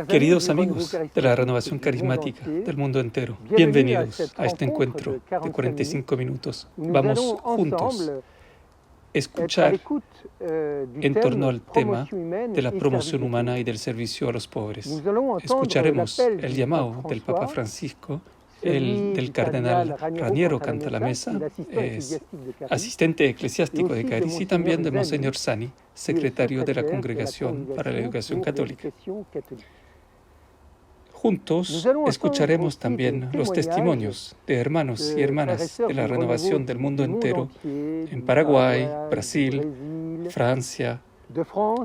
Queridos amigos de la renovación carismática del mundo entero, bienvenidos a este encuentro de 45 minutos. Vamos juntos a escuchar en torno al tema de la promoción humana y del servicio a los pobres. Escucharemos el llamado del Papa Francisco, el del cardenal Raniero Cantalamessa, es asistente eclesiástico de Caris, y también de Monseñor Sani, secretario de la Congregación para la Educación Católica. Juntos escucharemos también los testimonios de hermanos y hermanas de la renovación del mundo entero en Paraguay, Brasil, Francia,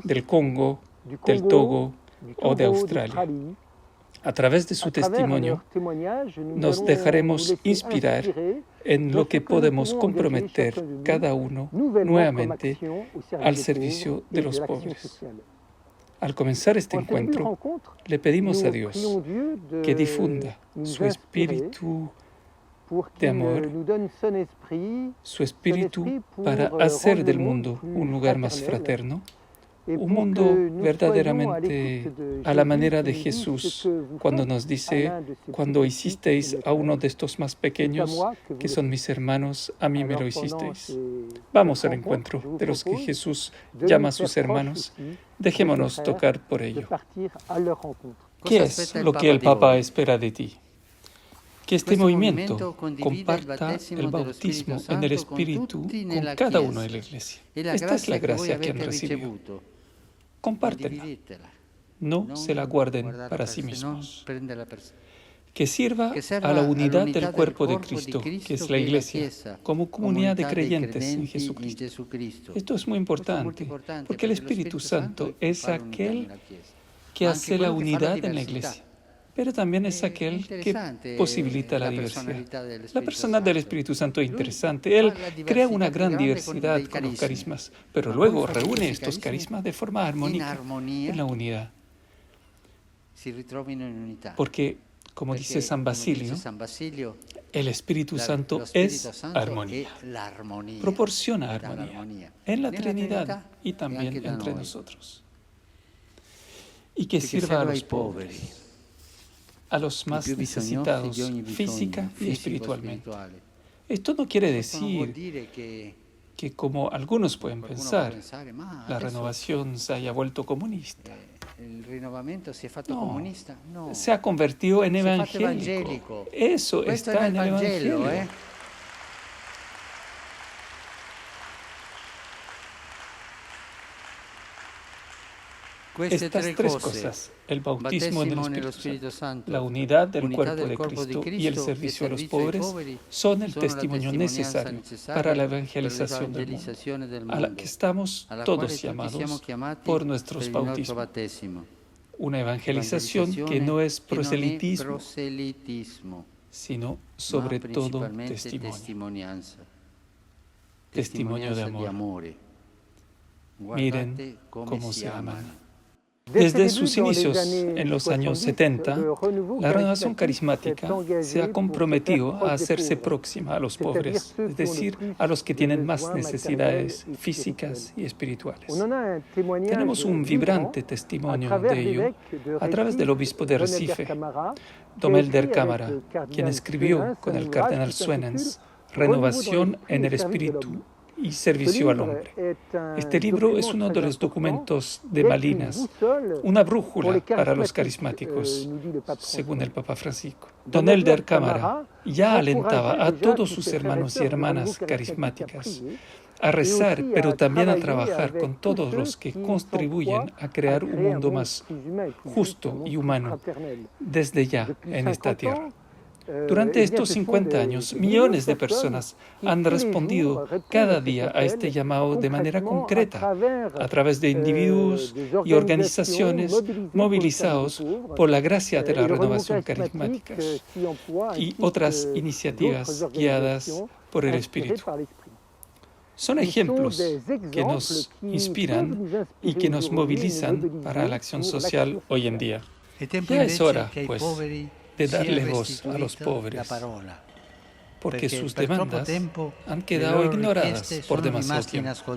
del Congo, del Togo o de Australia. A través de su testimonio, nos dejaremos inspirar en lo que podemos comprometer cada uno nuevamente al servicio de los pobres. Al comenzar este encuentro, le pedimos a Dios que difunda su espíritu de amor, su espíritu para hacer del mundo un lugar más fraterno, un mundo verdaderamente a la manera de Jesús, cuando nos dice: cuando hicisteis a uno de estos más pequeños, que son mis hermanos, a mí me lo hicisteis. Vamos al encuentro de los que Jesús llama a sus hermanos. Dejémonos tocar por ello. ¿Qué es lo que el Papa espera de ti? Que este movimiento comparta el bautismo en el Espíritu con cada uno de la Iglesia. Esta es la gracia que han recibido. Compártela. No se la guarden para sí mismos. Que sirva a la unidad del cuerpo de Cristo, que es la Iglesia, como comunidad de creyentes en Jesucristo. Esto es muy importante, porque el Espíritu Santo es aquel que hace la unidad en la Iglesia, pero también es aquel que posibilita la diversidad. La persona del Espíritu Santo es interesante. Él crea una gran diversidad con los carismas, pero luego reúne estos carismas de forma armónica en la unidad. Porque, como dice San Basilio, el Espíritu Santo es armonía. Proporciona armonía en la Trinidad y también entre nosotros. Y que sirva a los pobres, a los más necesitados física y espiritualmente. Esto no quiere decir que, como algunos pueden pensar, la renovación se haya vuelto comunista. No, se ha convertido en evangélico. Eso está en el Evangelio. Estas tres cosas, el bautismo en el Espíritu Santo, la unidad del cuerpo de Cristo y el servicio a los pobres, son el testimonio necesario para la evangelización del mundo, a la que estamos todos llamados por nuestros bautismos. Una evangelización que no es proselitismo, sino sobre todo testimonio. Testimonio de amor. Miren cómo se aman. Desde sus inicios, en los años 70, la renovación carismática se ha comprometido a hacerse próxima a los pobres, es decir, a los que tienen más necesidades físicas y espirituales. Tenemos un vibrante testimonio de ello a través del obispo de Recife, Dom Helder Cámara, quien escribió con el cardenal Suenens Renovación en el Espíritu y Servicio al Hombre. Este libro es uno de los documentos de Malinas, una brújula para los carismáticos, según el Papa Francisco. Don Helder Cámara ya alentaba a todos sus hermanos y hermanas carismáticas a rezar, pero también a trabajar con todos los que contribuyen a crear un mundo más justo y humano desde ya en esta tierra. Durante estos 50 años, millones de personas han respondido cada día a este llamado de manera concreta, a través de individuos y organizaciones movilizados por la gracia de la renovación carismática y otras iniciativas guiadas por el Espíritu. Son ejemplos que nos inspiran y que nos movilizan para la acción social hoy en día. Ya es hora, pues, de darle voz a los pobres, porque sus demandas han quedado ignoradas por demasiado tiempo.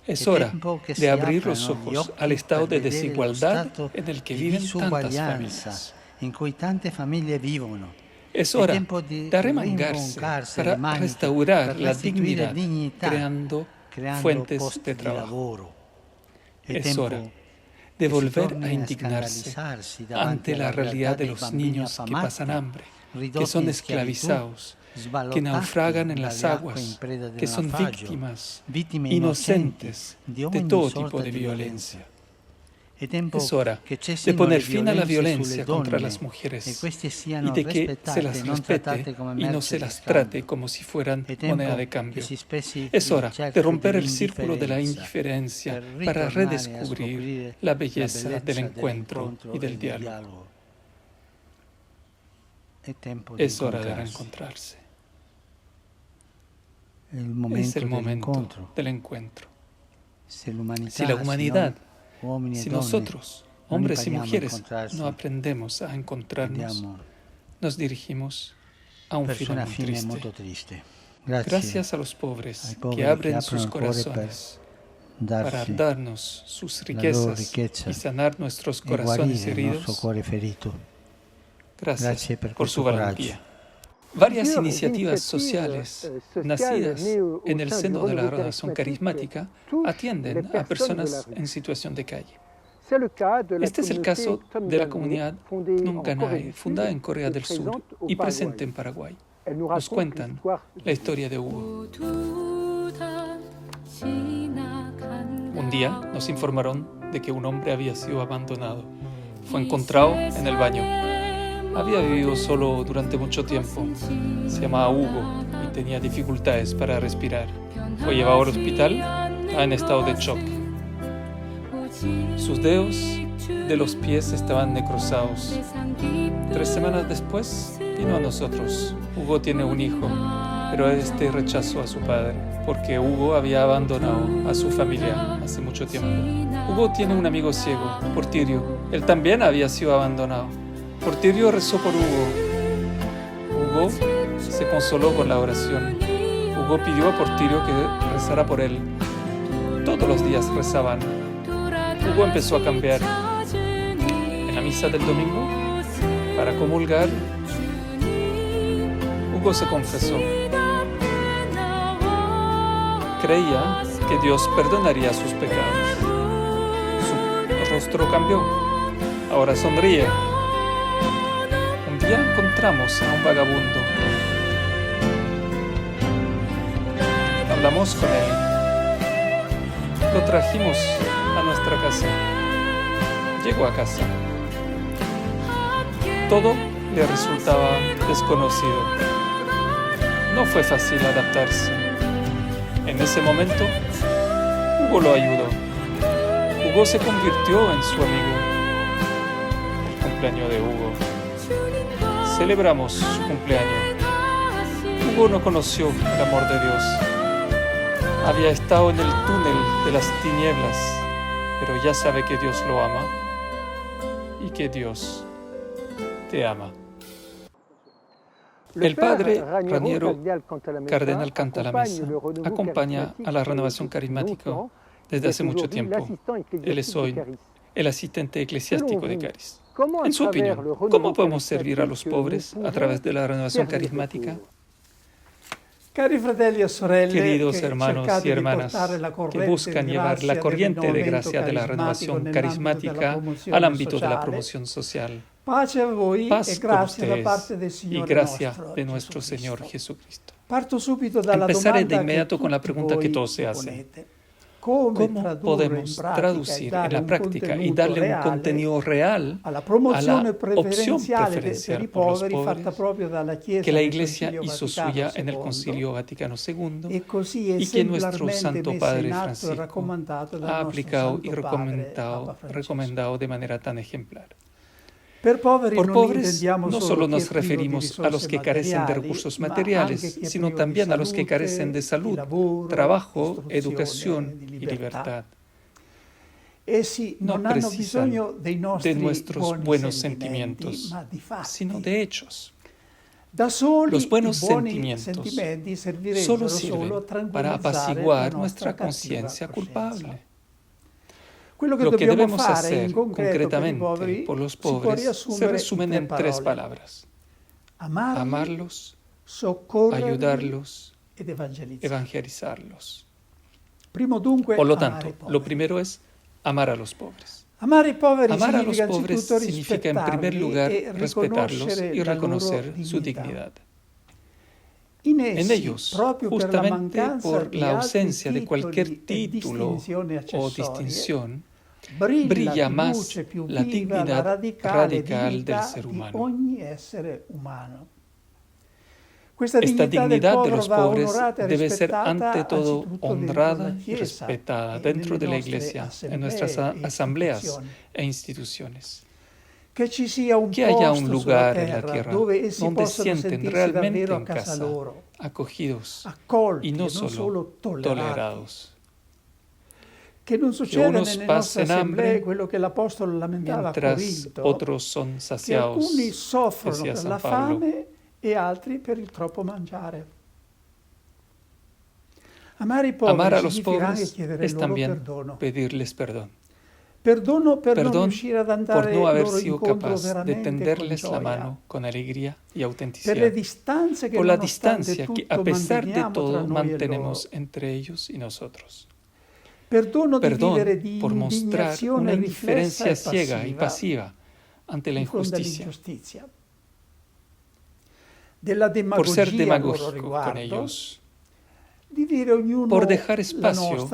Es hora de abrir los ojos al estado de desigualdad en el que viven tantas familias. Es hora de arremangarse para restaurar la dignidad, creando fuentes de trabajo. Es hora de volver a indignarse ante la realidad de los niños que pasan hambre, que son esclavizados, que naufragan en las aguas, que son víctimas inocentes de todo tipo de violencia. Es hora de poner fin a la violencia contra las mujeres y de que se las respete y no se las trate como si fueran moneda de cambio. Es hora de romper el círculo de la indiferencia para redescubrir la belleza del encuentro y del diálogo. Es hora de reencontrarse. Es el momento del encuentro. Si la humanidad, si nosotros, hombres y mujeres, no aprendemos a encontrarnos, nos dirigimos a un final muy triste. Gracias a los pobres que abren sus corazones para darnos sus riquezas y sanar nuestros corazones heridos. Gracias por su valentía. Varias iniciativas sociales nacidas en el seno de la renovación carismática atienden a personas en situación de calle. Este es el caso de la comunidad Nunganay, fundada en Corea del Sur y presente en Paraguay. Nos cuentan la historia de Hugo. Un día nos informaron de que un hombre había sido abandonado. Fue encontrado en el baño. Había vivido solo durante mucho tiempo. Se llamaba Hugo y tenía dificultades para respirar. Fue llevado al hospital en estado de shock. Sus dedos de los pies estaban necrosados. 3 semanas después vino a nosotros. Hugo tiene un hijo, pero este rechazó a su padre porque Hugo había abandonado a su familia hace mucho tiempo. Hugo tiene un amigo ciego, Portirio. Él también había sido abandonado. Portirio rezó por Hugo. Hugo se consoló con la oración. Hugo pidió a Portirio que rezara por él. Todos los días rezaban. Hugo empezó a cambiar. En la misa del domingo, para comulgar, Hugo se confesó. Creía que Dios perdonaría sus pecados. Su rostro cambió. Ahora sonríe. Ya encontramos a un vagabundo. Hablamos con él. Lo trajimos a nuestra casa. Llegó a casa. Todo le resultaba desconocido. No fue fácil adaptarse. En ese momento, Hugo lo ayudó. Hugo se convirtió en su amigo. El cumpleaños de Hugo. Celebramos su cumpleaños. Hugo no conoció el amor de Dios. Había estado en el túnel de las tinieblas, pero ya sabe que Dios lo ama y que Dios te ama. El padre Raniero Cardenal Cantalamessa acompaña a la renovación carismática desde hace mucho tiempo. Él es hoy el asistente eclesiástico de Caris. En su opinión, ¿cómo podemos servir a los pobres a través de la renovación carismática? Queridos hermanos y hermanas que buscan llevar la corriente de gracia de la renovación carismática al ámbito de la promoción social. Paz con ustedes y gracia de nuestro Señor Jesucristo. Empezaré de inmediato con la pregunta que todos se hacen. ¿Cómo podemos traducir en la práctica y darle un contenido real a la opción preferencial por los pobres que la Iglesia hizo suya en el Concilio Vaticano II y que nuestro Santo Padre Francisco ha aplicado y recomendado de manera tan ejemplar? Por pobres no solo nos referimos a los que carecen de recursos materiales, sino también a los que carecen de salud, trabajo, educación y libertad. No precisan de nuestros buenos sentimientos, sino de hechos. Los buenos sentimientos solo sirven para apaciguar nuestra conciencia culpable. Lo que debemos hacer concretamente por los pobres se resumen en 3 palabras: amarlos, ayudarlos, evangelizarlos. Por lo tanto, lo primero es amar a los pobres. Amar a los pobres significa, en primer lugar, respetarlos y reconocer su dignidad. En ellos, justamente por la ausencia de cualquier título o distinción, brilla más la dignidad radical del ser humano. Esta dignidad de los pobres debe ser ante todo honrada y respetada dentro de la Iglesia, en nuestras asambleas e instituciones. Que haya un lugar en la tierra donde sienten realmente en casa, acogidos y no solo tolerados. Que unos pasen hambre mientras otros son saciados, decía San Pablo. E altri per il troppo mangiare. Amar a los pobres es también pedirles perdón. Perdón por no haber sido capaz de tenderles la mano con alegría y autenticidad. Por la distancia que, a pesar de todo, mantenemos entre ellos y nosotros. Perdón por mostrar una indiferencia ciega y pasiva ante la injusticia. Por ser demagógico con ellos, por dejar espacio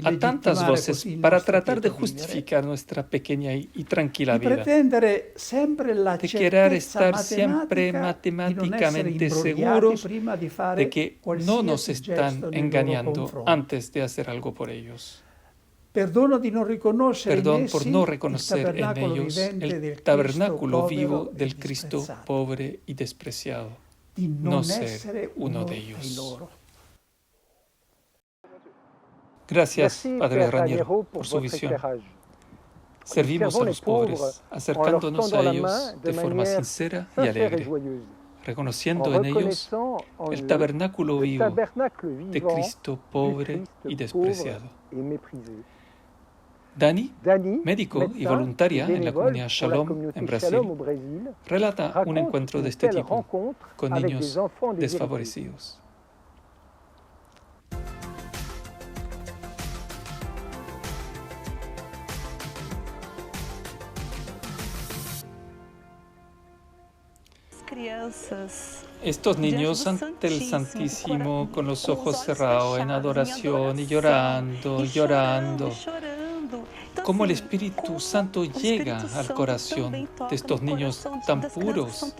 a tantas voces para tratar de justificar nuestra pequeña y tranquila vida, de querer estar siempre matemáticamente seguros de que no nos están engañando antes de hacer algo por ellos. Perdón por no reconocer en ellos el tabernáculo vivo del Cristo pobre y despreciado, no ser uno de ellos. Gracias, Padre Raniero, por su visión. Servimos a los pobres, acercándonos a ellos de forma sincera y alegre, reconociendo en ellos el tabernáculo vivo de Cristo pobre y despreciado. Dani, médico y voluntaria en la comunidad Shalom en Brasil, relata un encuentro de este tipo con niños desfavorecidos. Estos niños ante el Santísimo con los ojos cerrados en adoración y llorando, llorando. Cómo el Espíritu Santo llega al corazón de estos niños tan puros.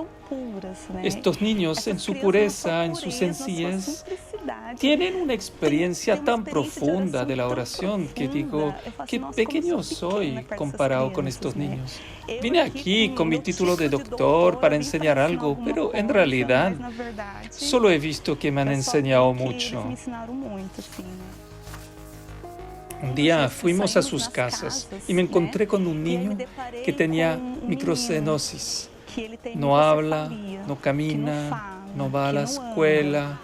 Estos niños en su pureza, en su sencillez, tienen una experiencia tan profunda de la oración que digo, qué pequeño soy comparado con estos niños. Vine aquí con mi título de doctor para enseñar algo, pero en realidad solo he visto que me han enseñado mucho. Un día fuimos a sus casas y me encontré con un niño que tenía microcenosis. No habla, no camina, no va a la escuela,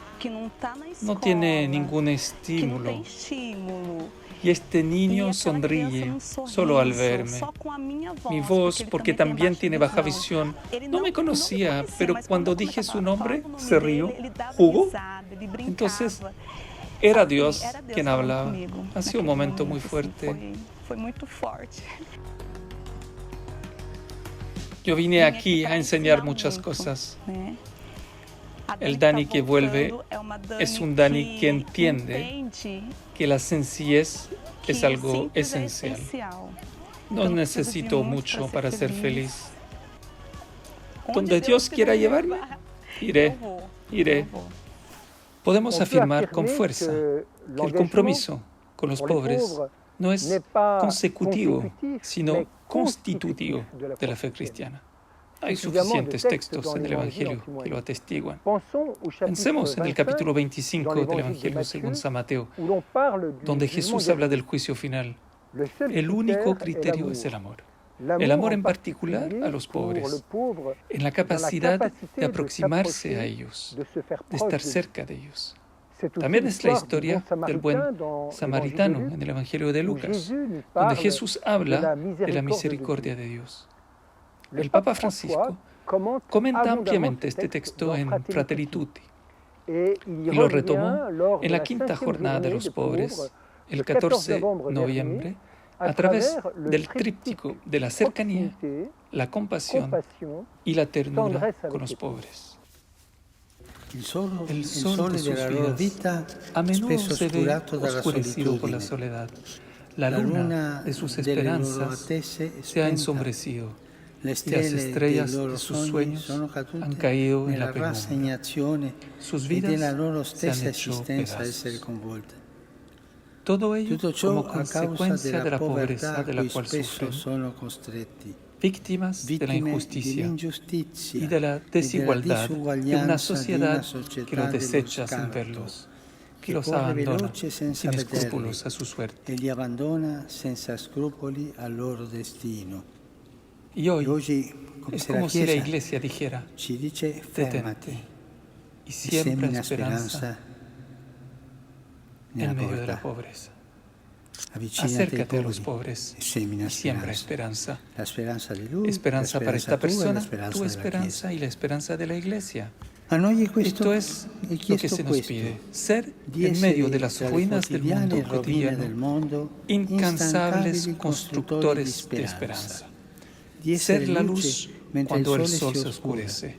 no tiene ningún estímulo. Y este niño sonríe solo al verme. Mi voz, porque también tiene baja visión, no me conocía, pero cuando dije su nombre, se rió, jugó. Entonces, era Dios quien hablaba. Ha sido un momento muy fuerte. Yo vine aquí a enseñar muchas cosas. El Dani que vuelve es un Dani que entiende que la sencillez es algo esencial. No necesito mucho para ser feliz. Donde Dios quiera llevarme, iré. Podemos afirmar con fuerza que el compromiso con los pobres no es consecutivo, sino constitutivo de la fe cristiana. Hay suficientes textos en el Evangelio que lo atestiguan. Pensemos en el capítulo 25 del Evangelio según San Mateo, donde Jesús habla del juicio final. El único criterio es el amor. el amor en particular a los pobres, en la capacidad de aproximarse a ellos, de estar cerca de ellos. También es la historia del buen samaritano en el Evangelio de Lucas, donde Jesús habla de la misericordia de Dios. El Papa Francisco comenta ampliamente este texto en Fratelli Tutti y lo retomó en la quinta jornada de los pobres, el 14 de noviembre, a través del tríptico de la cercanía, la compasión y la ternura con los pobres. El sol de sus vidas a menudo se ve oscurecido por la soledad. La luna de sus esperanzas se ha ensombrecido y las estrellas de sus sueños han caído en la penumbra. Sus vidas se han hecho pedazos. Todo ello como consecuencia de la pobreza de la cual sufren, víctimas de la injusticia y de la desigualdad de una sociedad que los desecha sin verlos, que los abandona sin escrúpulos a su suerte. Y hoy es como si la Iglesia dijera: detente y siembra esperanza en medio de la pobreza. Acércate a los pobres y siembra esperanza. Esperanza para esta persona, tu esperanza y la esperanza de la Iglesia. Esto es lo que se nos pide: ser en medio de las ruinas del mundo cotidiano, incansables constructores de esperanza. Ser la luz cuando el sol se oscurece.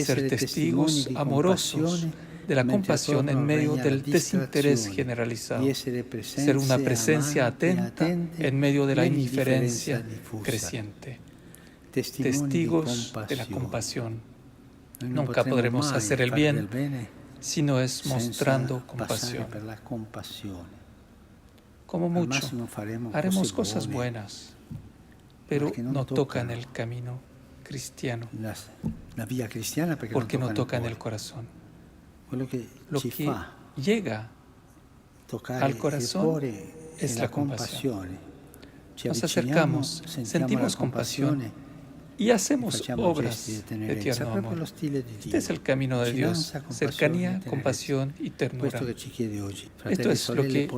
Ser testigos amorosos de la compasión en medio del desinterés generalizado, ser una presencia atenta en medio de la indiferencia creciente, testigos de la compasión. Nunca podremos hacer el bien si no es mostrando compasión. Como mucho, haremos cosas buenas, pero no tocan el camino cristiano, porque no tocan el corazón. Lo que llega al corazón es la compasión. Nos acercamos, sentimos compasión y hacemos obras de tierno amor. Este es el camino de Dios: cercanía, compasión y ternura. Esto es lo que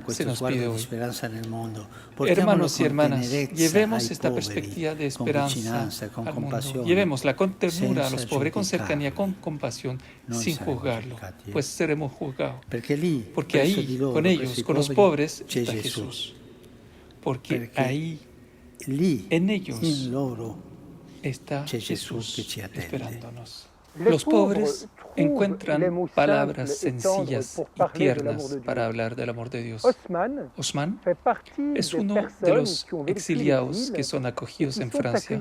se nos pide hoy. Hermanos y hermanas, llevemos esta perspectiva de esperanza al mundo. Llevémosla con ternura a los pobres, con cercanía, con compasión, sin juzgarlo, pues seremos juzgados. Porque ahí, con ellos, con los pobres, está Jesús. Porque ahí, en ellos, está Jesús esperándonos. Los pobres encuentran palabras sencillas y tiernas para hablar del amor de Dios. Osman es uno de los exiliados que son acogidos en Francia,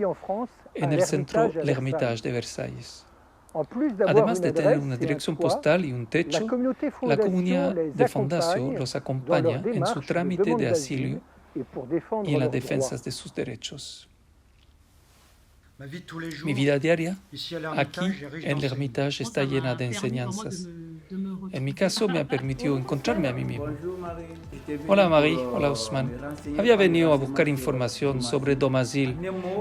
en el centro L'Hermitage de Versalles. Además de tener una dirección postal y un techo, la comunidad de Fondació los acompaña en su trámite de asilo y en las defensas de sus derechos. Mi vida diaria aquí en L'Hermitage está llena de enseñanzas. En mi caso me ha permitido encontrarme a mí mismo. Hola Marie, hola Osman. Había venido a buscar información sobre Domasil.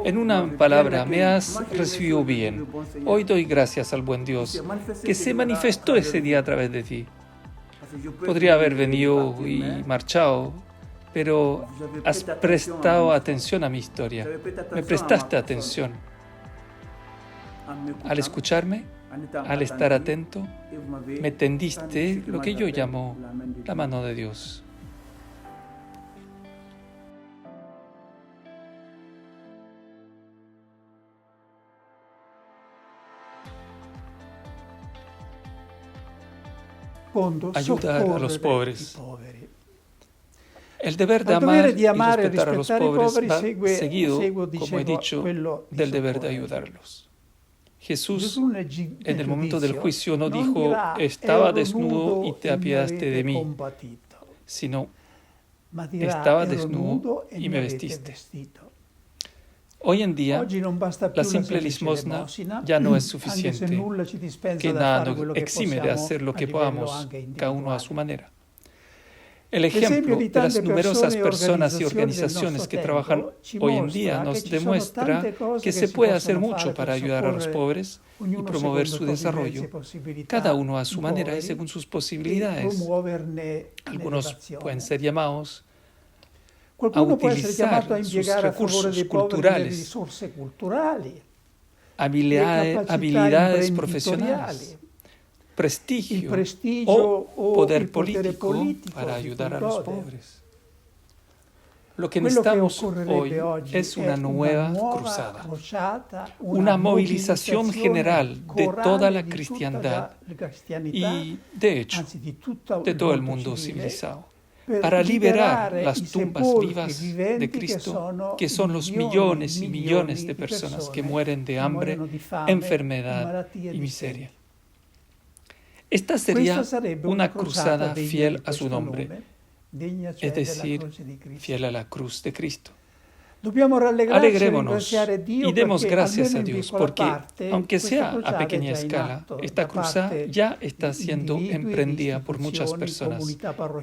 En una palabra, me has recibido bien. Hoy doy gracias al buen Dios que se manifestó ese día a través de ti. Podría haber venido y marchado, pero has prestado atención a mi historia. Me prestaste atención. Al escucharme, al estar atento, me tendiste lo que yo llamo la mano de Dios. Ayudar a los pobres. El deber de amar y respetar a los pobres va seguido, como he dicho, del deber de ayudarlos. Jesús, en el momento del juicio, no dijo: estaba desnudo y te apiadaste de mí, sino: estaba desnudo y me vestiste. Hoy en día, la simple limosna ya no es suficiente, que nada nos exime de hacer lo que podamos, cada uno a su manera. El ejemplo de las numerosas personas y organizaciones que trabajan hoy en día nos demuestra que se puede hacer mucho para ayudar a los pobres y promover su desarrollo, cada uno a su manera y según sus posibilidades. Algunos pueden ser llamados a utilizar sus recursos culturales, habilidades profesionales, prestigio o poder político para ayudar a los pobres. Lo que necesitamos hoy es una nueva cruzada, una movilización general de toda la cristiandad y, de hecho, de todo el mundo civilizado, para liberar las tumbas vivas de Cristo, que son los millones y millones de personas que mueren de hambre, enfermedad y miseria. Esta sería una cruzada fiel a su nombre, es decir, fiel a la cruz de Cristo. Alegrémonos y demos gracias a Dios porque, aunque sea a pequeña escala, esta cruzada ya está siendo emprendida por muchas personas,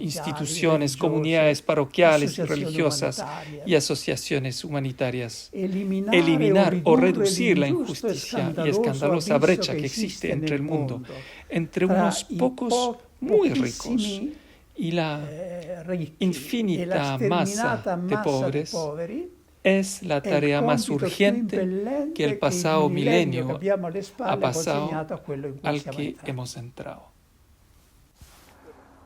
instituciones, comunidades parroquiales y religiosas y asociaciones humanitarias. Eliminar o reducir la injusticia y escandalosa brecha que existe entre el mundo, entre unos pocos muy ricos y la infinita masa de pobres, es la tarea más urgente que el pasado milenio ha pasado al que hemos entrado.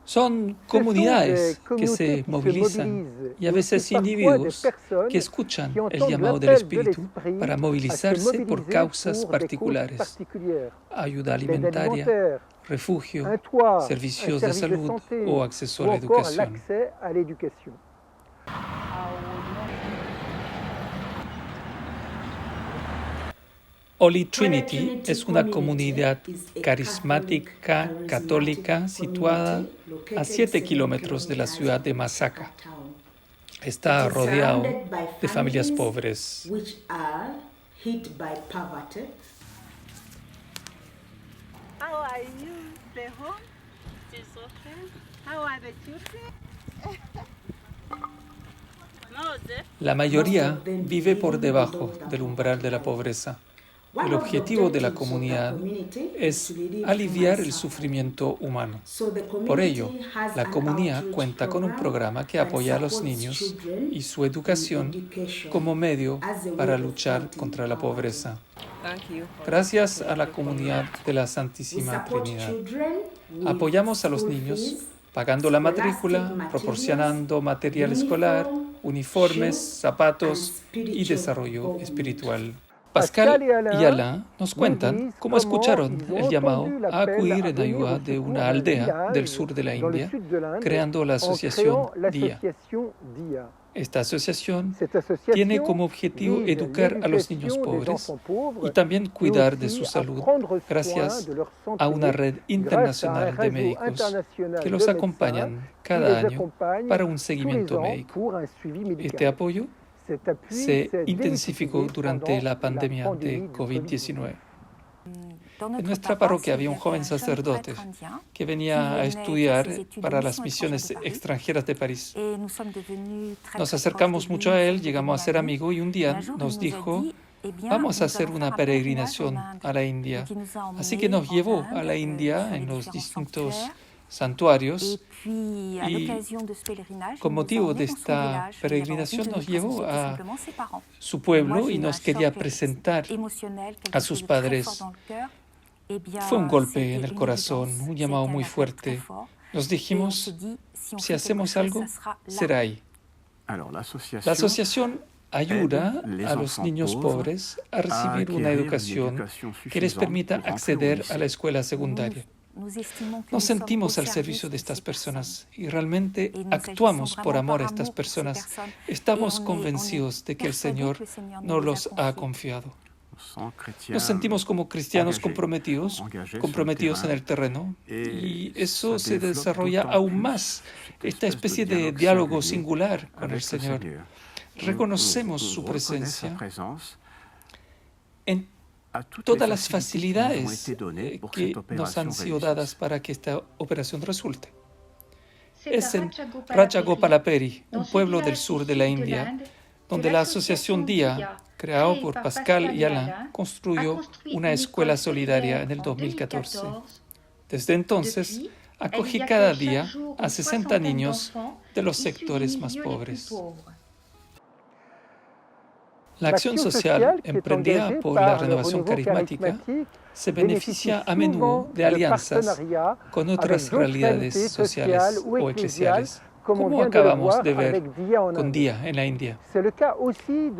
Son comunidades que se movilizan y a veces individuos que escuchan el llamado del Espíritu para movilizarse por causas particulares, ayuda alimentaria, refugio, servicios de salud o acceso a la educación. Holy Trinity es una comunidad carismática católica situada a 7 kilómetros de la ciudad de Masaka. Está rodeado de familias pobres. La mayoría vive por debajo del umbral de la pobreza. El objetivo de la comunidad es aliviar el sufrimiento humano. Por ello, la comunidad cuenta con un programa que apoya a los niños y su educación como medio para luchar contra la pobreza. Gracias a la comunidad de la Santísima Trinidad, apoyamos a los niños pagando la matrícula, proporcionando material escolar, uniformes, zapatos y desarrollo espiritual. Pascal y Alain nos cuentan cómo escucharon el llamado a acudir en ayuda de una aldea del sur de la India, creando la asociación DIA. Esta asociación tiene como objetivo educar a los niños pobres y también cuidar de su salud gracias a una red internacional de médicos que los acompañan cada año para un seguimiento médico. Este apoyo se intensificó durante la pandemia de COVID-19. En nuestra parroquia había un joven sacerdote que venía a estudiar para las misiones extranjeras de París. Nos acercamos mucho a él, llegamos a ser amigos y un día nos dijo: vamos a hacer una peregrinación a la India. Así que nos llevó a la India en los distintos santuarios y con motivo de esta peregrinación nos llevó a su pueblo y nos quería presentar a sus padres. Fue un golpe en el corazón, un llamado muy fuerte. Nos dijimos, si hacemos algo, será ahí. La asociación ayuda a los niños pobres a recibir una educación que les permita acceder a la escuela secundaria. Nos sentimos al servicio de estas personas y realmente actuamos por amor a estas personas. Estamos convencidos de que el Señor nos los ha confiado. Nos sentimos como cristianos comprometidos en el terreno, y eso se desarrolla aún más, esta especie de diálogo singular con el Señor. Reconocemos su presencia en todas las facilidades que nos han sido dadas para que esta operación resulte. es en Rajagopalapuri, un pueblo del sur de la India, donde la Asociación Dia, creada por Pascal y Alain, construyó una escuela solidaria en el 2014. Desde entonces, acoge cada día a 60 niños de los sectores más pobres. La acción social emprendida por la renovación carismática se beneficia a menudo de alianzas con otras realidades sociales o eclesiales, como acabamos de ver con Dia en la India.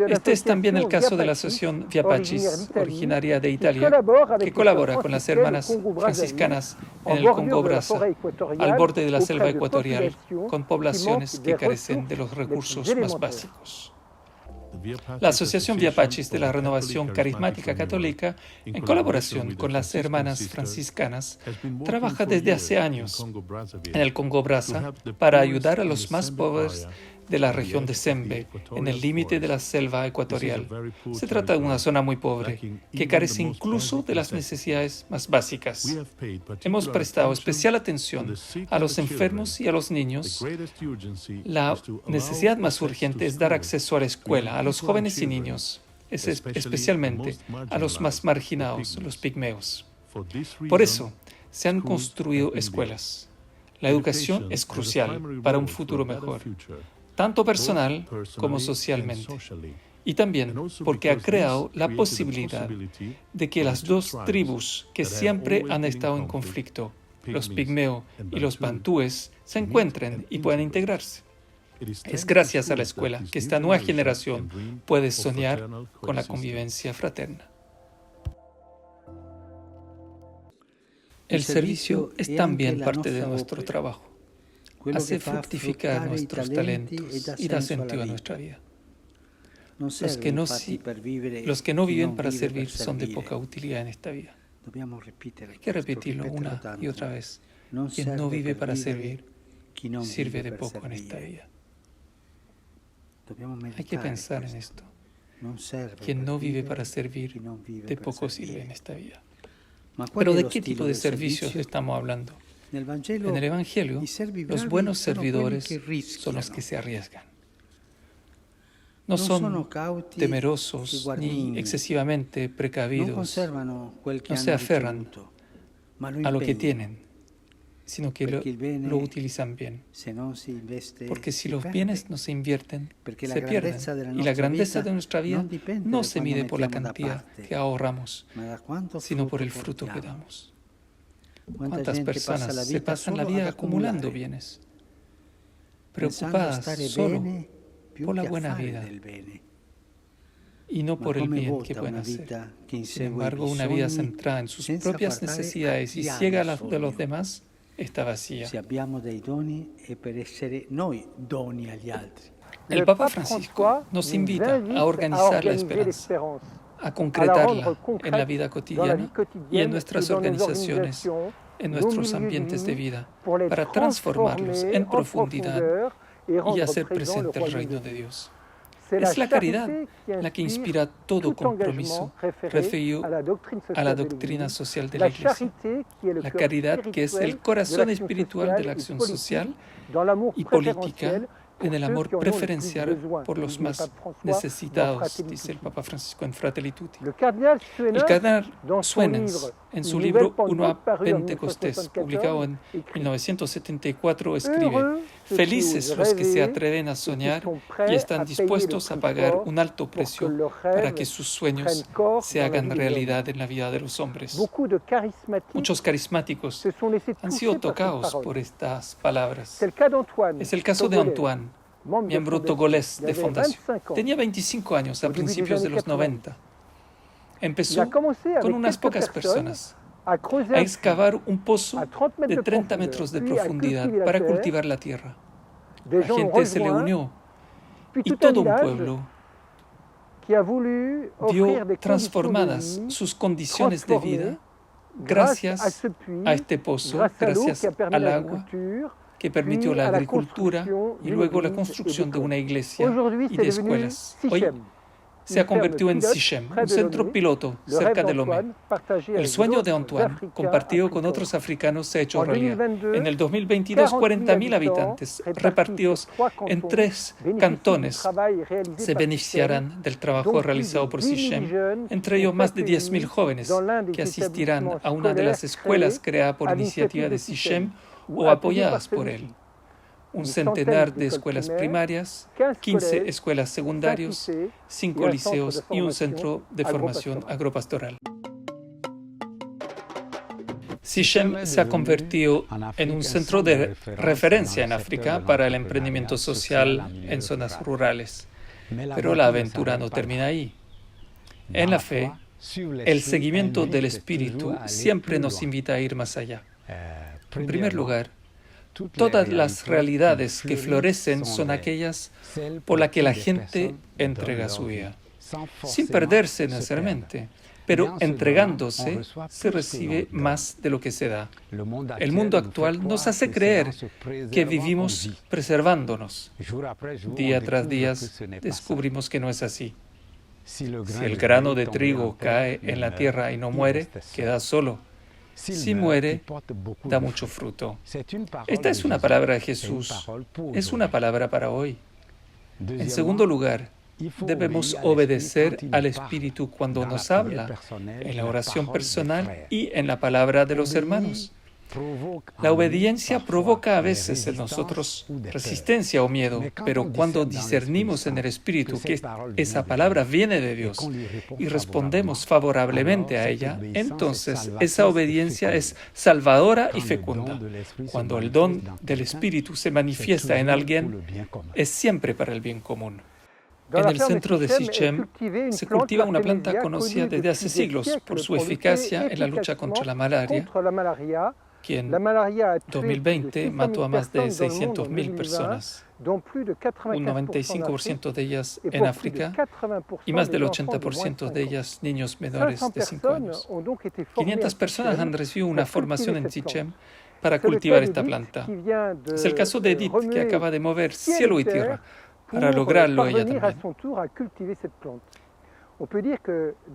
Este es también el caso de la asociación Via Pacis, originaria de Italia, que colabora con las hermanas franciscanas en el Congo-Brazza, al borde de la selva ecuatorial, con poblaciones que carecen de los recursos más básicos. La Asociación Via Pacis de la Renovación Carismática Católica, en colaboración con las hermanas franciscanas, trabaja desde hace años en el Congo-Brazza para ayudar a los más pobres de la región de Sembe, en el límite de la selva ecuatorial. Se trata de una zona muy pobre, que carece incluso de las necesidades más básicas. Hemos prestado especial atención a los enfermos y a los niños. La necesidad más urgente es dar acceso a la escuela, a los jóvenes y niños, especialmente a los más marginados, los pigmeos. Por eso, se han construido escuelas. La educación es crucial para un futuro mejor, tanto personal como socialmente. Y también porque ha creado la posibilidad de que las dos tribus que siempre han estado en conflicto, los pigmeo y los bantúes, se encuentren y puedan integrarse. Es gracias a la escuela que esta nueva generación puede soñar con la convivencia fraterna. El servicio es también parte de nuestro trabajo. Hace fructificar nuestros talentos y da sentido a nuestra vida. Los que no viven para servir son de poca utilidad en esta vida. Hay que repetirlo una y otra vez. Quien no vive para servir, sirve de poco en esta vida. Hay que pensar en esto. Quien no vive para servir, de poco sirve en esta vida. Pero ¿de qué tipo de servicios estamos hablando? En el Evangelio, los buenos servidores son los que se arriesgan. No son temerosos ni excesivamente precavidos, no se aferran a lo que tienen, sino que lo utilizan bien. Porque si los bienes no se invierten, se pierden. Y la grandeza de nuestra vida no se mide por la cantidad que ahorramos, sino por el fruto que damos. ¿Cuántas personas se pasan la vida acumulando bienes, preocupadas solo por la buena vida y no por el bien que pueden hacer? Sin embargo, una vida centrada en sus propias necesidades y ciega a las de los demás está vacía. El Papa Francisco nos invita a organizar la esperanza, a concretarla en la vida cotidiana y en nuestras organizaciones, en nuestros ambientes de vida, para transformarlos en profundidad y hacer presente el reino de Dios. Es la caridad la que inspira todo compromiso referido a la doctrina social de la Iglesia. La caridad que es el corazón espiritual de la acción social y política, en el amor preferencial por los más necesitados, dice el Papa Francisco en Fratelli Tutti. El cardenal Suenens, en su libro Uno a Pentecostés, publicado en 1974, escribe: «Felices los que se atreven a soñar y están dispuestos a pagar un alto precio para que sus sueños se hagan realidad en la vida de los hombres». Muchos carismáticos han sido tocados por estas palabras. Es el caso de Antoine, miembro togolés de Fundación. Tenía 25 años a principios de los 90. Empezó con unas pocas personas a excavar un pozo de 30 metros de profundidad para cultivar la tierra. La gente se le unió y todo un pueblo vio transformadas sus condiciones de vida gracias a este pozo, gracias al agua que permitió la agricultura y luego la construcción de una iglesia y de escuelas. Hoy se ha convertido en Sichem, un centro piloto cerca de Lomé. El sueño de Antoine, compartido con otros africanos, se ha hecho realidad. En el 2022, 40.000 habitantes, repartidos en 3 cantones, se beneficiarán del trabajo realizado por Sichem, entre ellos más de 10.000 jóvenes que asistirán a una de las escuelas creadas por iniciativa de Sichem o apoyadas por él. Un centenar de escuelas primarias, 15 escuelas secundarias, 5 liceos y un centro de formación agropastoral. Sichem se ha convertido en un centro de referencia en África para el emprendimiento social en zonas rurales. Pero la aventura no termina ahí. En la fe, el seguimiento del Espíritu siempre nos invita a ir más allá. En primer lugar, todas las realidades que florecen son aquellas por las que la gente entrega su vida, sin perderse necesariamente, pero entregándose se recibe más de lo que se da. El mundo actual nos hace creer que vivimos preservándonos. Día tras día descubrimos que no es así. Si el grano de trigo cae en la tierra y no muere, queda solo. Si muere, da mucho fruto. Esta es una palabra de Jesús, es una palabra para hoy. En segundo lugar, debemos obedecer al Espíritu cuando nos habla, en la oración personal y en la palabra de los hermanos. La obediencia provoca a veces en nosotros resistencia o miedo, pero cuando discernimos en el Espíritu que esa palabra viene de Dios y respondemos favorablemente a ella, entonces esa obediencia es salvadora y fecunda. Cuando el don del Espíritu se manifiesta en alguien, es siempre para el bien común. En el centro de Sichem se cultiva una planta conocida desde hace siglos por su eficacia en la lucha contra la malaria, que en 2020 mató a más de 600.000 personas, un 95% de ellas en África y más del 80% de ellas niños menores de 5 años. 500 personas han recibido una formación en Sichem para cultivar esta planta. Es el caso de Edith, que acaba de mover cielo y tierra para lograrlo ella también.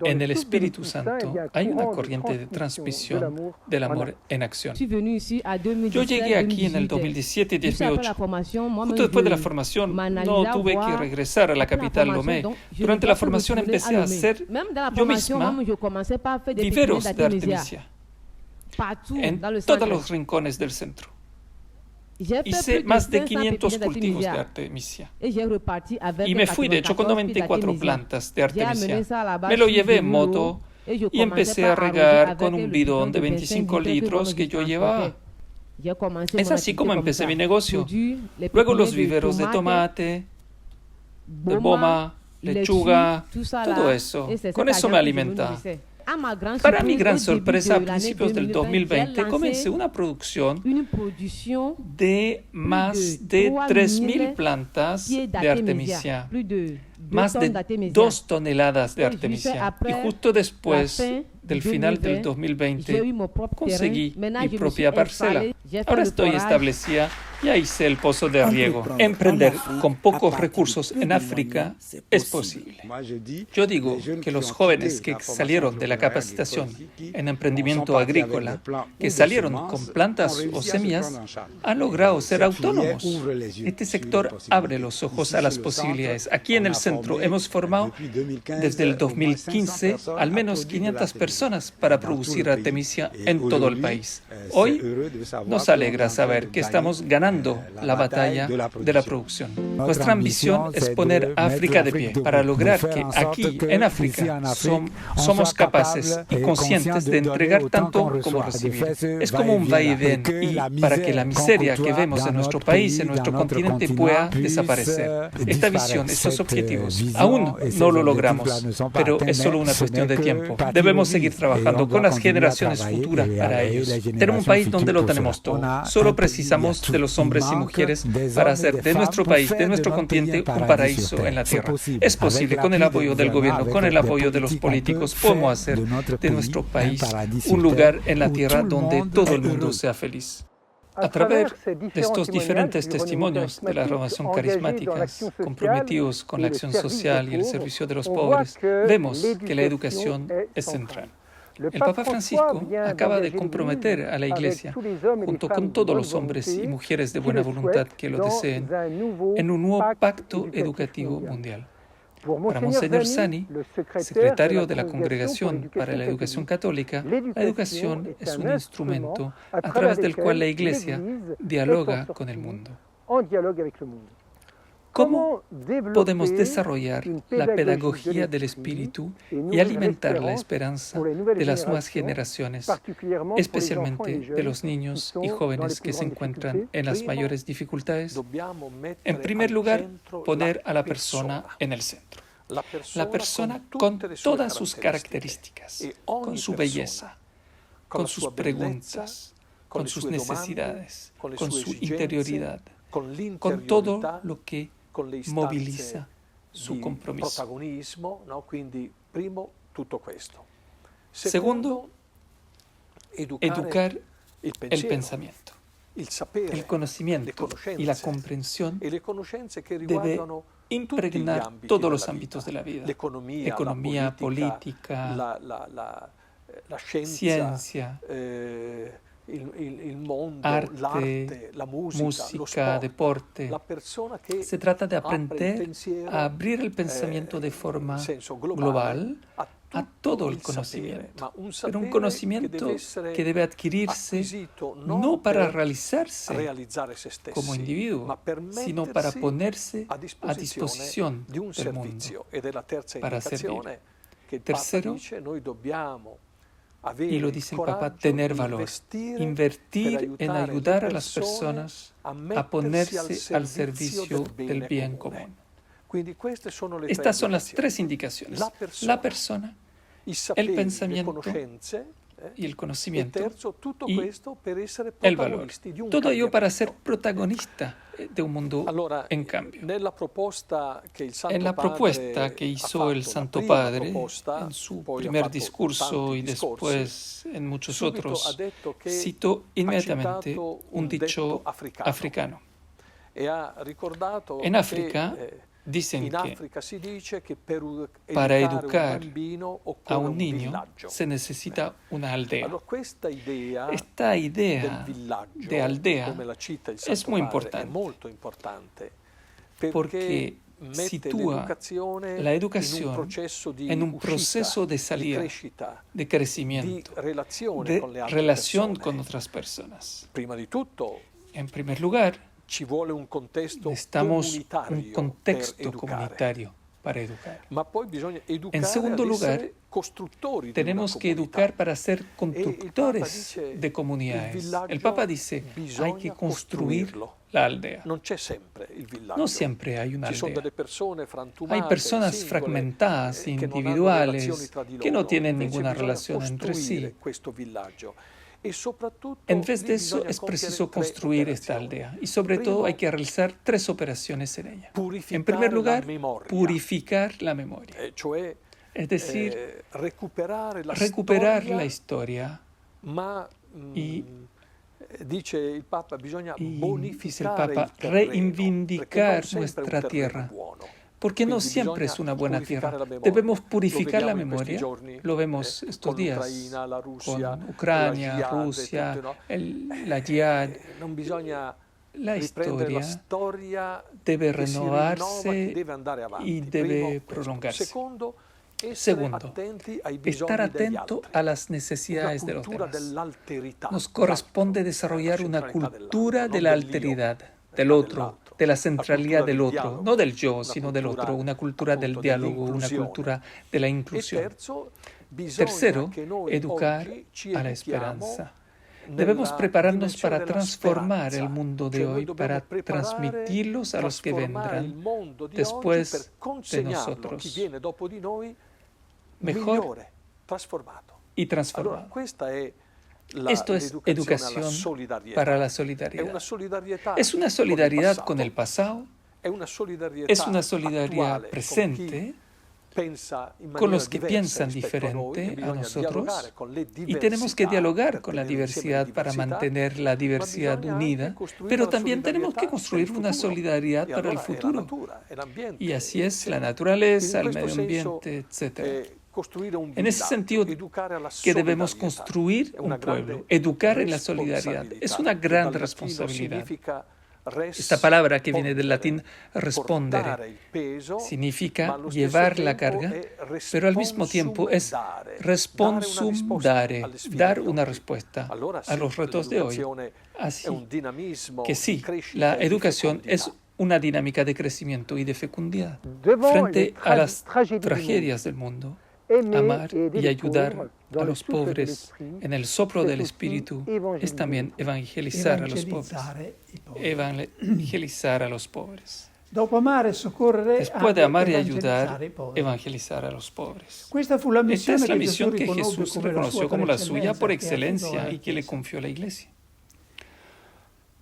En el Espíritu Santo hay una corriente de transmisión del amor en acción. Yo llegué aquí en el 2017-2018. Justo después de la formación no tuve que regresar a la capital Lomé. Durante la formación empecé a hacer yo misma viveros de artemisia en todos los rincones del centro. Hice más de 500 cultivos de artemisia y me fui de hecho con 94 plantas de artemisia. Me lo llevé en moto y empecé a regar con un bidón de 25 litros que yo llevaba. Es así como empecé mi negocio. Luego los viveros de tomate, de boma, lechuga, todo eso. Con eso me alimentaba. Para mi gran sorpresa, a principios del 2020, comencé una producción de más de 3.000 plantas de artemisia, más de 2 toneladas de artemisia. Y justo después del final del 2020, conseguí mi propia parcela. Ahora estoy establecida Ya hice el pozo de riego. Emprender con pocos recursos en África es posible. Yo digo que los jóvenes que salieron de la capacitación en emprendimiento agrícola, que salieron con plantas o semillas, han logrado ser autónomos. Este sector abre los ojos a las posibilidades. Aquí en el centro hemos formado desde el 2015 al menos 500 personas para producir artemisia en todo el país. Hoy nos alegra saber que estamos ganando la batalla de la producción. Nuestra ambición es poner a África de pie para lograr que aquí en África somos capaces y conscientes de entregar tanto como recibir. Es como un vaivén y para que la miseria que vemos en nuestro país, en nuestro continente pueda desaparecer. Esta visión, estos objetivos, aún no lo logramos, pero es solo una cuestión de tiempo. Debemos seguir trabajando con las generaciones futuras para ellos. Tenemos un país donde lo tenemos todo. Solo precisamos de los hombres y mujeres para hacer de nuestro país, de nuestro continente, un paraíso en la tierra. Es posible, con el apoyo del gobierno, con el apoyo de los políticos, podemos hacer de nuestro país un lugar en la tierra donde todo el mundo sea feliz. A través de estos diferentes testimonios de la renovación carismática, comprometidos con la acción social y el servicio de los pobres, vemos que la educación es central. El Papa Francisco acaba de comprometer a la Iglesia, junto con todos los hombres y mujeres de buena voluntad que lo deseen, en un nuevo pacto educativo mundial. Para Monseñor Sani, secretario de la Congregación para la Educación Católica, la educación es un instrumento a través del cual la Iglesia dialoga con el mundo. ¿Cómo podemos desarrollar la pedagogía del espíritu y alimentar la esperanza de las nuevas generaciones, especialmente de los niños y jóvenes que se encuentran en las mayores dificultades? En primer lugar, poner a la persona en el centro. La persona con todas sus características, con su belleza, con sus preguntas, con sus necesidades, con su interioridad, con todo lo que moviliza su compromiso. Segundo, educar el pensamiento. El conocimiento y la comprensión debe impregnar todos los ámbitos de la vida. Economía, política, la ciencia, arte, la música, deporte. Se trata de aprender a abrir el pensamiento de forma global a todo el conocimiento, pero un conocimiento que debe adquirirse no para realizarse como individuo, sino para ponerse a disposición del mundo, para servir. Tercero, y lo dice el Papa, tener valor, invertir en ayudar a las personas a ponerse al servicio del bien común. Estas son las tres indicaciones: la persona, el pensamiento y el conocimiento, y el valor. Todo ello para ser protagonista de un mundo en cambio. En la propuesta que hizo el Santo Padre en su primer discurso y después en muchos otros, citó inmediatamente un dicho africano. En África dicen que para educar a un niño se necesita una aldea. Esta idea de aldea es muy importante porque sitúa la educación en un proceso de salida, de crecimiento, de relación con otras personas. En primer lugar, necesitamos un contexto comunitario para educar. En segundo lugar, tenemos que educar para ser constructores de comunidades. El Papa dice, hay que construir la aldea. No siempre hay una aldea. Hay personas fragmentadas, individuales, que no tienen ninguna relación entre sí. En vez de eso, es preciso construir esta aldea y sobre todo hay que realizar tres operaciones en ella. En primer lugar, purificar la memoria, es decir, recuperar la historia y dice el Papa, reivindicar nuestra tierra. Porque no siempre es una buena tierra. Debemos purificar la memoria. Lo vemos estos días con Ucrania, Rusia, la Jihad. La historia debe renovarse y debe prolongarse. Segundo, estar atento a las necesidades de los demás. Nos corresponde desarrollar una cultura de la alteridad, del otro, de la centralidad del otro, no del yo, sino del otro, una cultura del diálogo, una cultura de la inclusión. Tercero, educar a la esperanza. Debemos prepararnos para transformar el mundo de hoy, para transmitirlos a los que vendrán después de nosotros, mejor y transformado. Esto es educación para la solidaridad. Es una solidaridad con el pasado, es una solidaridad presente, con los que piensan diferente a nosotros y tenemos que dialogar con la diversidad para mantener la diversidad unida, pero también tenemos que construir una solidaridad para el futuro. Y así es la naturaleza, el medio ambiente, etc. En ese sentido, que debemos construir un pueblo, educar en la solidaridad. Es una gran responsabilidad. Esta palabra que viene del latín respondere significa llevar la carga, pero al mismo tiempo es responsum dare, dar una respuesta a los retos de hoy. Así que sí, la educación es una dinámica de crecimiento y de fecundidad. Frente a las tragedias del mundo, amar y ayudar a los pobres en el soplo del Espíritu es también evangelizar a los pobres. Evangelizar a los pobres. Después de amar y ayudar, evangelizar a los pobres. Esta es la misión que Jesús reconoció como la suya por excelencia y que le confió la Iglesia.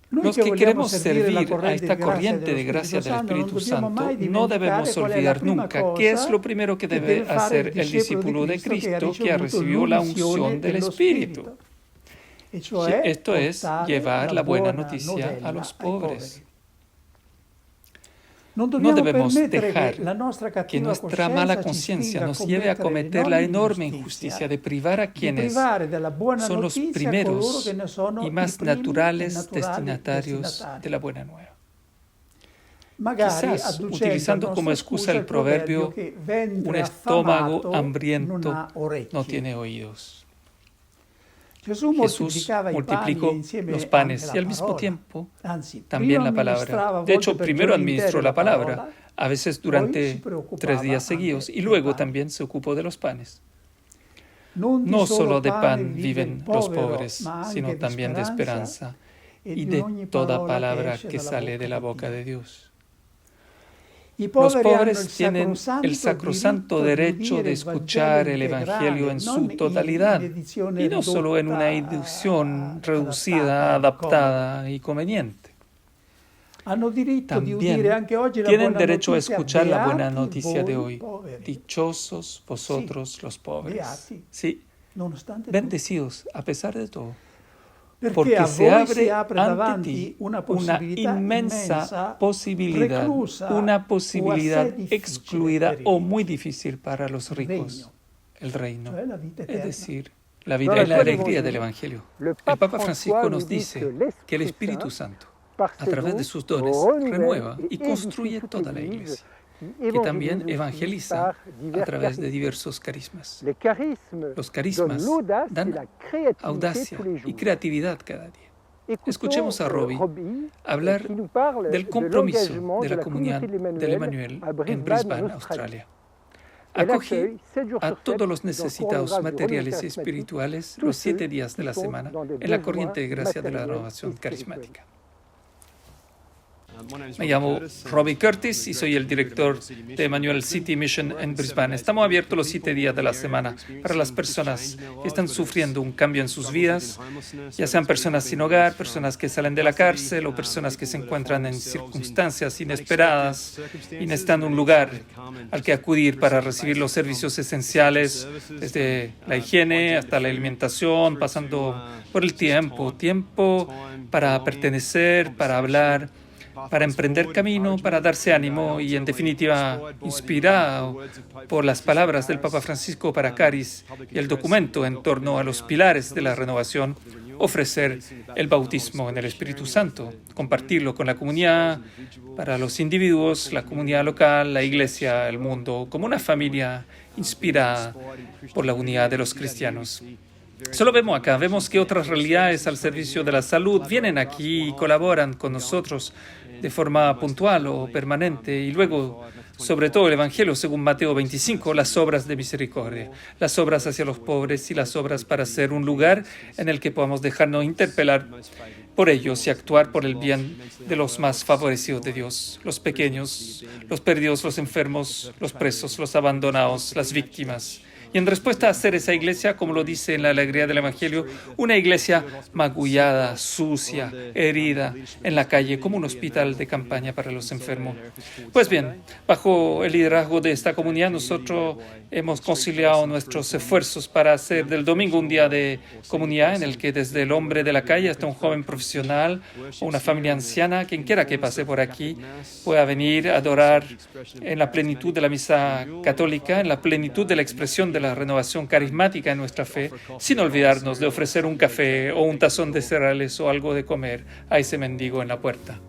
Los que queremos servir a esta corriente de gracia del Espíritu Santo, no debemos olvidar nunca qué es lo primero que debe hacer el discípulo de Cristo que ha recibido la unción del Espíritu. Esto es llevar la buena noticia a los pobres. No debemos dejar que nuestra mala conciencia nos lleve a cometer la enorme injusticia de privar a quienes son los primeros y más naturales destinatarios de la buena nueva. Quizás, utilizando como excusa el proverbio, un estómago hambriento no tiene oídos. Jesús multiplicó los panes y al mismo tiempo también la palabra. De hecho, primero administró la palabra, a veces durante 3 días seguidos, y luego también se ocupó de los panes. No solo de pan viven los pobres, sino también de esperanza y de toda palabra que sale de la boca de Dios. Los pobres tienen el sacrosanto derecho de escuchar el Evangelio en su totalidad y no solo en una edición reducida, adaptada y conveniente. También tienen derecho a escuchar la buena noticia de hoy. Dichosos vosotros los pobres. Sí, bendecidos a pesar de todo. Porque se abre ante ti una inmensa posibilidad, una posibilidad excluida o muy difícil para los ricos, el reino, es decir, la vida y la alegría del Evangelio. El Papa Francisco nos dice que el Espíritu Santo, a través de sus dones, renueva y construye toda la Iglesia, que también evangeliza a través de diversos carismas. Los carismas dan audacia y creatividad cada día. Escuchemos a Robbie hablar del compromiso de la comunidad del Emmanuel en Brisbane, Australia. Acoge a todos los necesitados materiales y espirituales los 7 días de la semana en la corriente de gracia de la renovación carismática. Me llamo Robbie Curtis y soy el director de Emmanuel City Mission en Brisbane. Estamos abiertos los 7 días de la semana para las personas que están sufriendo un cambio en sus vidas, ya sean personas sin hogar, personas que salen de la cárcel o personas que se encuentran en circunstancias inesperadas y necesitan un lugar al que acudir para recibir los servicios esenciales, desde la higiene hasta la alimentación, pasando por el tiempo para pertenecer, para hablar, para emprender camino, para darse ánimo y, en definitiva, inspirado por las palabras del Papa Francisco para Caris y el documento en torno a los pilares de la renovación, ofrecer el bautismo en el Espíritu Santo, compartirlo con la comunidad, para los individuos, la comunidad local, la Iglesia, el mundo, como una familia inspirada por la unidad de los cristianos. Eso lo vemos acá, vemos que otras realidades al servicio de la salud vienen aquí y colaboran con nosotros de forma puntual o permanente. Y luego, sobre todo el Evangelio según Mateo 25, las obras de misericordia, las obras hacia los pobres y las obras para ser un lugar en el que podamos dejarnos interpelar por ellos y actuar por el bien de los más favorecidos de Dios, los pequeños, los perdidos, los enfermos, los presos, los abandonados, las víctimas Y en respuesta a ser esa iglesia, como lo dice en la alegría del Evangelio, una iglesia magullada, sucia, herida, en la calle, como un hospital de campaña para los enfermos. Pues bien, bajo el liderazgo de esta comunidad, nosotros hemos conciliado nuestros esfuerzos para hacer del domingo un día de comunidad en el que desde el hombre de la calle hasta un joven profesional o una familia anciana, quien quiera que pase por aquí, pueda venir a adorar en la plenitud de la misa católica, en la plenitud de la expresión de la renovación carismática en nuestra fe, sin olvidarnos de ofrecer un café o un tazón de cereales o algo de comer a ese mendigo en la puerta.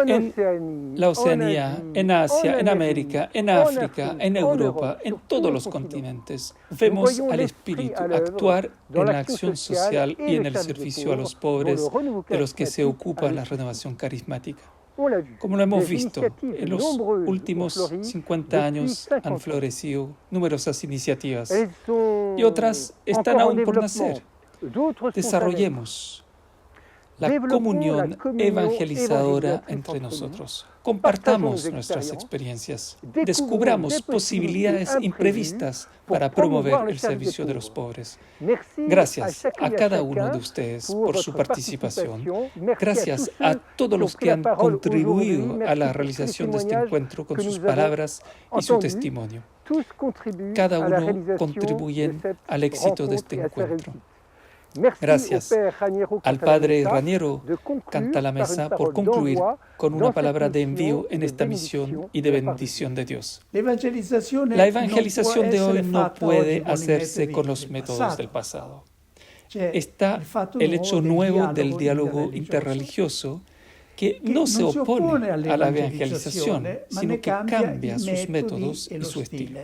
En la Oceanía, en Asia, en América, en África, en Europa, en todos los continentes, vemos al Espíritu actuar en la acción social y en el servicio a los pobres de los que se ocupa la renovación carismática. Como lo hemos visto, en los últimos 50 años han florecido numerosas iniciativas y otras están aún por nacer. Desarrollemos la comunión evangelizadora entre nosotros. Compartamos nuestras experiencias. Descubramos posibilidades imprevistas para promover el servicio de los pobres. Gracias a cada uno de ustedes por su participación. Gracias a todos los que han contribuido a la realización de este encuentro con sus palabras y su testimonio. Cada uno contribuye al éxito de este encuentro. Gracias al Padre Raniero Canta la Mesa por concluir con una palabra de envío en esta misión y de bendición de Dios. La evangelización de hoy no puede hacerse con los métodos del pasado. Está el hecho nuevo del diálogo interreligioso que no se opone a la evangelización, sino que cambia sus métodos y su estilo.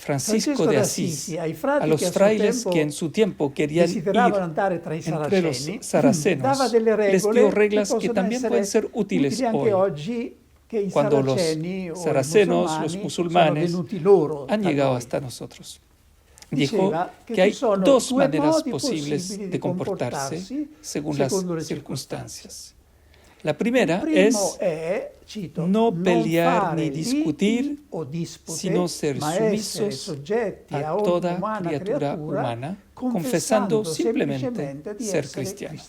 Francisco de Asís, a los frailes que en su tiempo querían ir entre los saracenos, les dio reglas que también pueden ser útiles hoy, cuando los saracenos, los musulmanes, han llegado hasta nosotros. Dijo que hay dos maneras posibles de comportarse según las circunstancias. La primera es no pelear ni discutir, sino ser sumisos a toda criatura humana, confesando simplemente ser cristianos.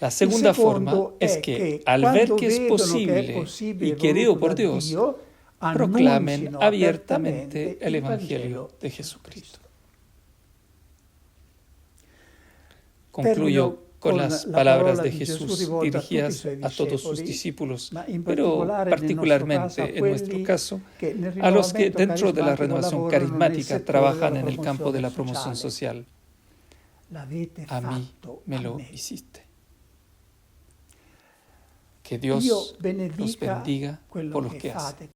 La segunda forma es que, al ver que es posible y querido por Dios, proclamen abiertamente el Evangelio de Jesucristo. Concluyo con las palabras de Jesús dirigidas a todos sus discípulos, pero particularmente en nuestro caso, a los que dentro de la renovación carismática trabajan en el campo de la promoción social. A mí me lo hiciste. Que Dios los bendiga por lo que hace.